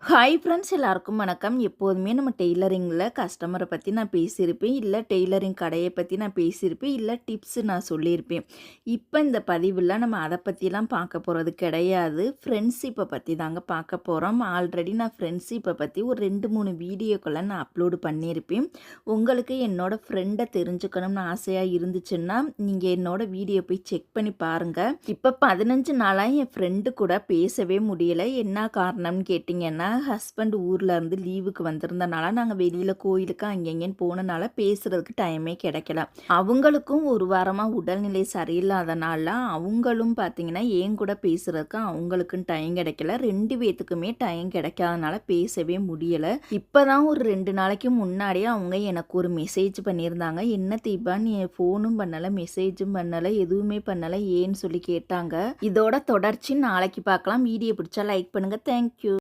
Hi friends எல்லாருக்கும் வணக்கம். எப்போதுமே நம்ம டெய்லரிங்கில் கஸ்டமரை பற்றி நான் பேசியிருப்பேன், இல்லை டெய்லரிங் கடையை பற்றி நான் பேசியிருப்பேன், இல்லை டிப்ஸு நான் சொல்லியிருப்பேன். இப்போ இந்த பதிவில் நம்ம அதை பற்றிலாம் பார்க்க போகிறது கிடையாது. ஃப்ரெண்ட்ஷிப்பை பற்றி தாங்க பார்க்க போகிறோம். ஆல்ரெடி நான் ஃப்ரெண்ட்ஷிப்பை பற்றி ஒரு 2-3 வீடியோக்களை நான் அப்லோடு பண்ணியிருப்பேன். உங்களுக்கு என்னோடய ஃப்ரெண்டை தெரிஞ்சுக்கணும்னு ஆசையாக இருந்துச்சுன்னா நீங்கள் என்னோடய வீடியோ போய் செக் பண்ணி பாருங்கள். இப்போ 15 நாளாக என் ஃப்ரெண்டு கூட பேசவே முடியலை. என்ன காரணம்னு கேட்டிங்கன்னா, ஹஸ்பண்ட் ஊரில் இருந்து லீவுக்கு வந்திருந்தனால நாங்கள் வெளியில் கோயிலுக்கு அங்கெங்கேன்னு போனனால பேசுகிறதுக்கு டைமே கிடைக்கல. அவங்களுக்கும் ஒரு வாரமாக உடல்நிலை சரியில்லாதனால அவங்களும் பார்த்திங்கன்னா என் கூட பேசுகிறதுக்கு அவங்களுக்கும் டைம் கிடைக்கல. 2 பேத்துக்குமே டைம் கிடைக்காதனால பேசவே முடியலை. இப்போ தான் ஒரு 2 நாளைக்கு முன்னாடியே அவங்க எனக்கு ஒரு மெசேஜ் பண்ணியிருந்தாங்க. என்ன தீபா நீ ஃபோனும் பண்ணலை, மெசேஜும் பண்ணலை, எதுவுமே பண்ணலை, ஏன்னு சொல்லி கேட்டாங்க. இதோட தொடர்ச்சி நாளைக்கு பார்க்கலாம். வீடியோ பிடிச்சா லைக் பண்ணுங்கள். தேங்க்யூ.